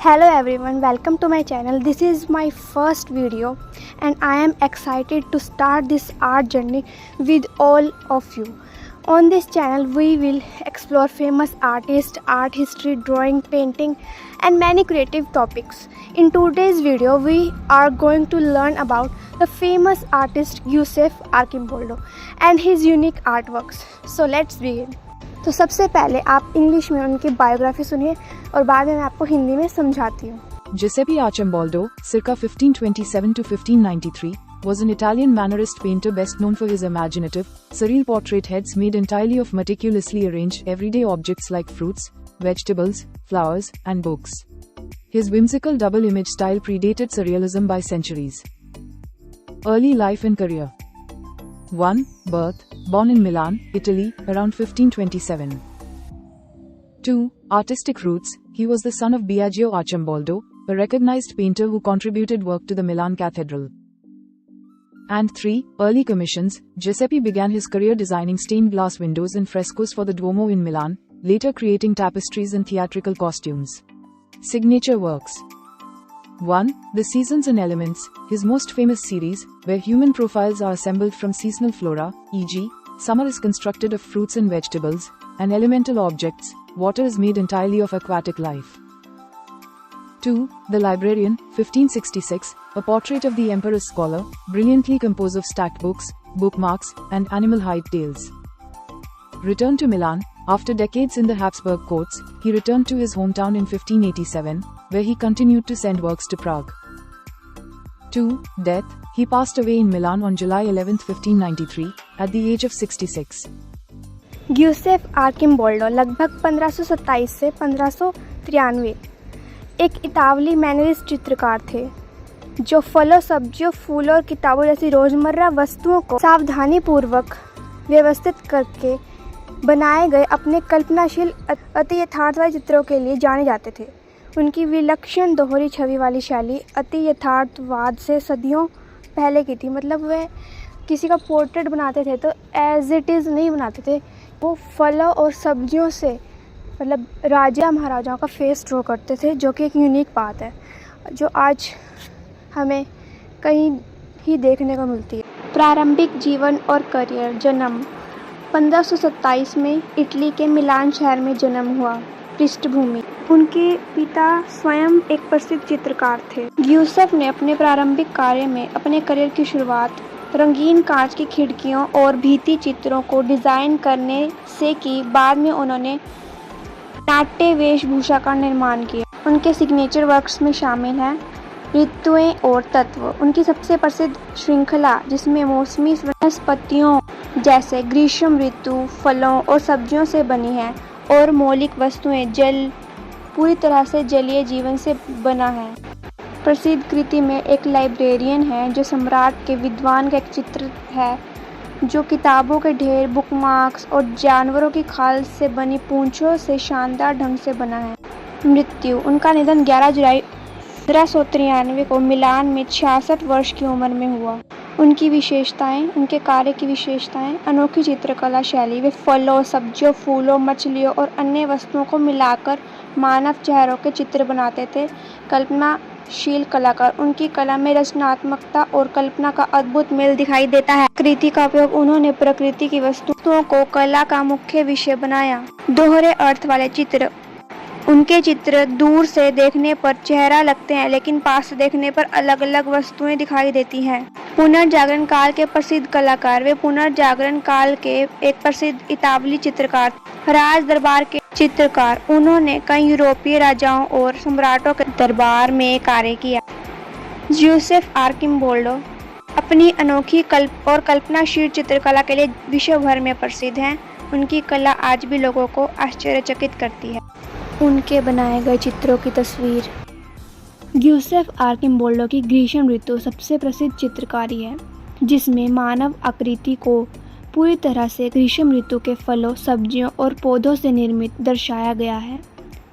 Hello everyone, welcome to my channel. This is my first video and I am excited to start this art journey with all of you. On this channel we will explore famous artists, art history, drawing, painting and many creative topics. In today's video we are going to learn about the famous artist Giuseppe Arcimboldo and his unique artworks. So let's begin. तो सबसे पहले आप English में उनकी biography सुनिए और बाद में मैं आपको हिंदी में समझाती हूँ। Giuseppe Arcimboldo, circa 1527 to 1593, was an Italian Mannerist painter best known for his imaginative, surreal portrait heads made entirely of meticulously arranged everyday objects like fruits, vegetables, flowers, and books. His whimsical double image style predated surrealism by centuries. Early life and career. 1. Birth. Born in Milan, Italy, around 1527. 2. Artistic roots. He was the son of Biagio Arcimboldo, a recognized painter who contributed work to the Milan Cathedral. And 3. Early commissions. Giuseppe began his career designing stained glass windows and frescoes for the Duomo in Milan, later creating tapestries and theatrical costumes. Signature works. 1. The Seasons and Elements, his most famous series, where human profiles are assembled from seasonal flora, e.g., summer is constructed of fruits and vegetables, and elemental objects, water is made entirely of aquatic life. 2. The Librarian, 1566, a portrait of the emperor's scholar, brilliantly composed of stacked books, bookmarks, and animal hide tales. Returned to Milan. After decades in the Habsburg courts, he returned to his hometown in 1587, where he continued to send works to Prague. 2. Death. He passed away in Milan on July 11, 1593, at the age of 66. गियुसेप आर्किम्बोल्डो लगभग 1527 से 1593 एक इतालवी मैनरिस्ट चित्रकार थे जो फलों, सब्जियों, फूलों और किताबों जैसी रोज़मर्रा वस्तुओं को सावधानीपूर्वक व्यवस्थित करके बनाए गए अपने कल्पनाशील अति यथार्थवादी चित्रों के लिए जाने जाते थे। उनकी विलक्षण दोहरी छवि वाली शैली अति यथार्थवाद से सदियों पहले की थी। मतलब वे किसी का पोर्ट्रेट बनाते थे तो एज इट इज़ नहीं बनाते थे, वो फलों और सब्जियों से मतलब राजा महाराजाओं का फेस ड्रॉ करते थे, जो कि एक यूनिक बात है जो आज हमें कहीं ही देखने को मिलती है। प्रारंभिक जीवन और करियर। जन्म 1527 में इटली के मिलान शहर में जन्म हुआ। पृष्ठभूमि। उनके पिता स्वयं एक प्रसिद्ध चित्रकार थे। गियुसेप ने अपने प्रारंभिक कार्य में अपने करियर की शुरुआत रंगीन कांच की खिड़कियों और भित्ति चित्रों को डिज़ाइन करने से की। बाद में उन्होंने नाट्य वेशभूषा का निर्माण किया। उनके सिग्नेचर वर्क्स में शामिल हैं ऋतुएं और तत्व। उनकी सबसे प्रसिद्ध श्रृंखला, जिसमें मौसमी वनस्पतियों जैसे ग्रीष्म ऋतु, फलों और सब्जियों से बनी है, और मौलिक वस्तुएं जल पूरी तरह से जलीय जीवन से बना है। प्रसिद्ध कृति में एक लाइब्रेरियन है जो सम्राट के विद्वान का एक चित्र है जो किताबों के ढेर, बुकमार्क्स और जानवरों की खाल से बनी पूंछों से शानदार ढंग से बना है। मृत्यु। उनका निधन 11 जुलाई 1593 को मिलान में 66 वर्ष की उम्र में हुआ। उनकी विशेषताएं। उनके कार्य की विशेषताएं। अनोखी चित्रकला शैली। वे फलों, सब्जियों, फूलों, मछलियों और अन्य वस्तुओं को मिलाकर मानव चेहरों के चित्र बनाते थे। कल्पनाशील कलाकार। उनकी कला में रचनात्मकता और कल्पना का अद्भुत मेल दिखाई देता है। कृति का उपयोग। उन्होंने प्रकृति की वस्तुओं को कला का मुख्य विषय बनाया। दोहरे अर्थ वाले चित्र। उनके चित्र दूर से देखने पर चेहरा लगते हैं, लेकिन पास से देखने पर अलग अलग वस्तुएं दिखाई देती हैं। पुनर्जागरण काल के प्रसिद्ध कलाकार। वे पुनर्जागरण काल के एक प्रसिद्ध इतालवी चित्रकार थे। राज दरबार के चित्रकार। उन्होंने कई यूरोपीय राजाओं और सम्राटों के दरबार में कार्य किया। गियुसेप आर्किम्बोल्डो अपनी अनोखी कल्पनाशील चित्रकला के लिए विश्व भर में प्रसिद्ध हैं। उनकी कला आज भी लोगों को आश्चर्यचकित करती है। उनके बनाए गए चित्रों की तस्वीर। गियुसेप आर्किम्बोल्डो की ग्रीष्म ऋतु सबसे प्रसिद्ध चित्रकारी है, जिसमें मानव आकृति को पूरी तरह से ग्रीष्म ऋतु के फलों, सब्जियों और पौधों से निर्मित दर्शाया गया है,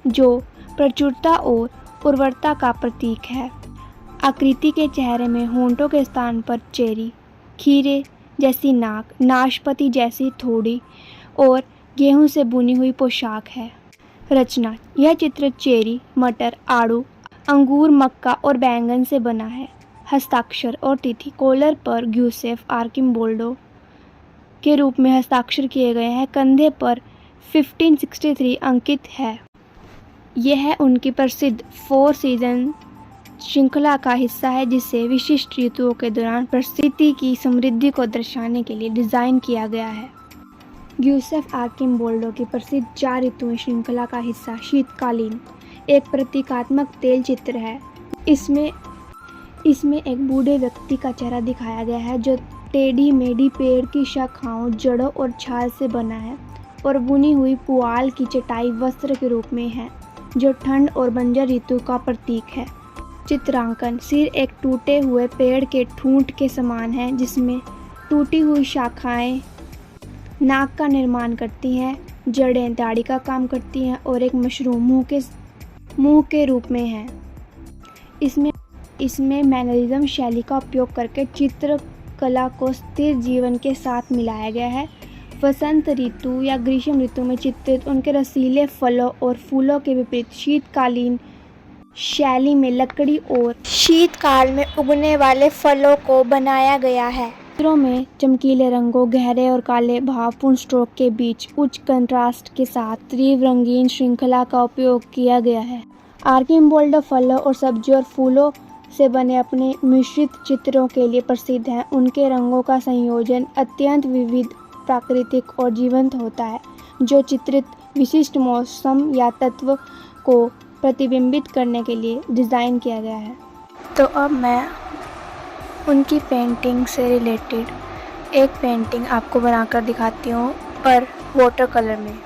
जो प्रचुरता और उर्वरता का प्रतीक है। आकृति के चेहरे में होंठों के स्थान पर चेरी, खीरे जैसी नाक, नाशपाती जैसी थोड़ी और गेहूं से बुनी हुई पोशाक है। रचना। यह चित्र चेरी, मटर, आड़ू अंगूर, मक्का और बैंगन से बना है। हस्ताक्षर और तिथि कॉलर पर ग्यूसेफ आर्किम्बोल्डो के रूप में हस्ताक्षर किए गए हैं। कंधे पर 1563 अंकित है। यह उनकी प्रसिद्ध 4 सीजन श्रृंखला का हिस्सा है, जिसे विशिष्ट ऋतुओं के दौरान परिस्थिति की समृद्धि को दर्शाने के लिए डिज़ाइन किया गया है। ग्यूसेफ आर्किम्बोल्डो की प्रसिद्ध 4 ऋतुएं श्रृंखला का हिस्सा शीतकालीन एक प्रतीकात्मक तेल चित्र है। इसमें एक बूढ़े व्यक्ति का चेहरा दिखाया गया है जो टेढ़ी मेढ़ी पेड़ की शाखाओं, जड़ों और छाल से बना है और बुनी हुई पुआल की चटाई वस्त्र के रूप में है, जो ठंड और बंजर ऋतु का प्रतीक है। चित्रांकन सिर एक टूटे हुए पेड़ के ठूंठ के समान है, जिसमें टूटी हुई शाखाएं नाक का निर्माण करती हैं, जड़ें दाढ़ी का काम करती हैं और एक मशरूम मुंह के रूप में है। इसमें मैनरिज्म शैली का उपयोग करके चित्रकला को स्थिर जीवन के साथ मिलाया गया है। वसंत ऋतु या ग्रीष्म ऋतु में चित्रित उनके रसीले फलों और फूलों के विपरीत शीतकालीन शैली में लकड़ी और शीतकाल में उगने वाले फलों को बनाया गया है। चित्रों में चमकीले रंगों, गहरे और काले भावपूर्ण स्ट्रोक के बीच उच्च कंट्रास्ट के साथ तीव्र रंगीन श्रृंखला का उपयोग किया गया है। आर्किम्बोल्डो फलों और सब्जियों और फूलों से बने अपने मिश्रित चित्रों के लिए प्रसिद्ध हैं। उनके रंगों का संयोजन अत्यंत विविध, प्राकृतिक और जीवंत होता है, जो चित्रित विशिष्ट मौसम या तत्व को प्रतिबिंबित करने के लिए डिज़ाइन किया गया है। तो अब मैं उनकी पेंटिंग से रिलेटेड एक पेंटिंग आपको बनाकर दिखाती हूँ, पर वाटर कलर में।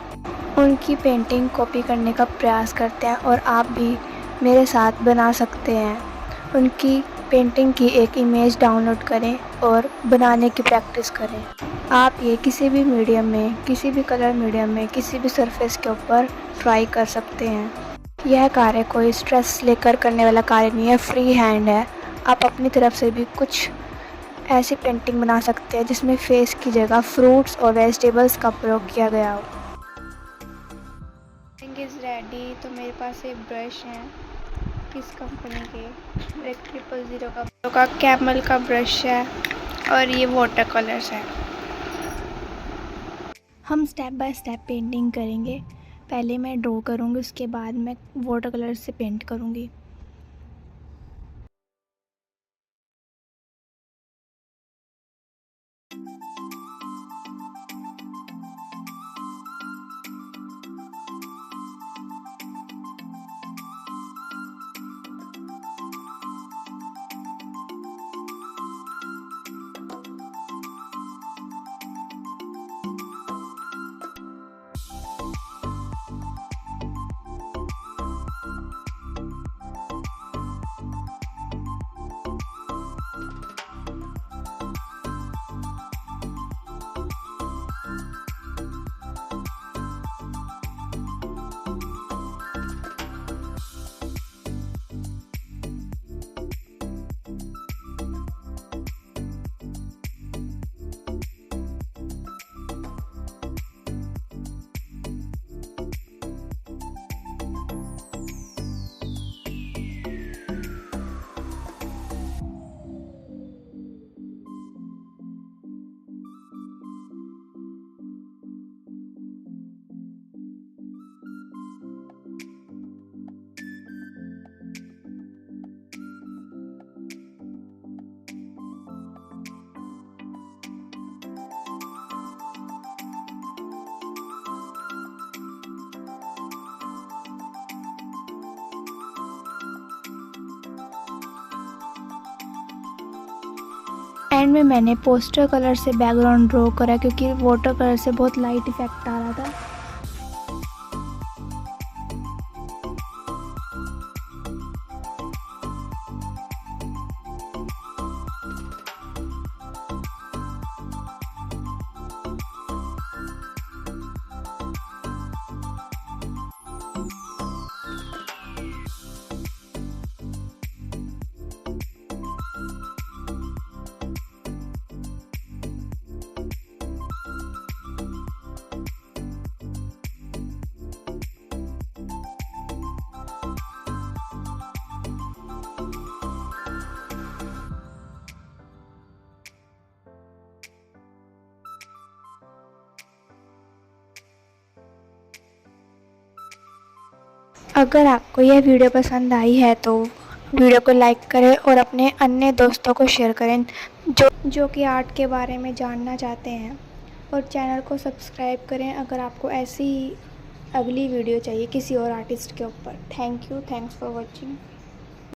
उनकी पेंटिंग कॉपी करने का प्रयास करते हैं और आप भी मेरे साथ बना सकते हैं। उनकी पेंटिंग की एक इमेज डाउनलोड करें और बनाने की प्रैक्टिस करें। आप ये किसी भी मीडियम में, किसी भी कलर मीडियम में, किसी भी सरफेस के ऊपर ट्राई कर सकते हैं। यह कार्य कोई स्ट्रेस लेकर करने वाला कार्य नहीं है, फ्री हैंड है। आप अपनी तरफ से भी कुछ ऐसी पेंटिंग बना सकते हैं जिसमें फेस की जगह फ्रूट्स और वेजिटेबल्स का प्रयोग किया गया हो। Painting is ready. तो मेरे पास एक ब्रश है, किस कंपनी के, एक 000 का कैमल का ब्रश है और ये वाटर कलर्स है। हम स्टेप बाय स्टेप पेंटिंग करेंगे। पहले मैं ड्रॉ करूँगी, उसके बाद मैं वाटर कलर से पेंट करूँगी। एंड में मैंने पोस्टर कलर से बैकग्राउंड ड्रॉ करा, क्योंकि वाटर कलर से बहुत लाइट इफेक्ट आ रहा था। अगर आपको यह वीडियो पसंद आई है तो वीडियो को लाइक करें और अपने अन्य दोस्तों को शेयर करें जो कि आर्ट के बारे में जानना चाहते हैं, और चैनल को सब्सक्राइब करें अगर आपको ऐसी अगली वीडियो चाहिए किसी और आर्टिस्ट के ऊपर। Thanks for watching.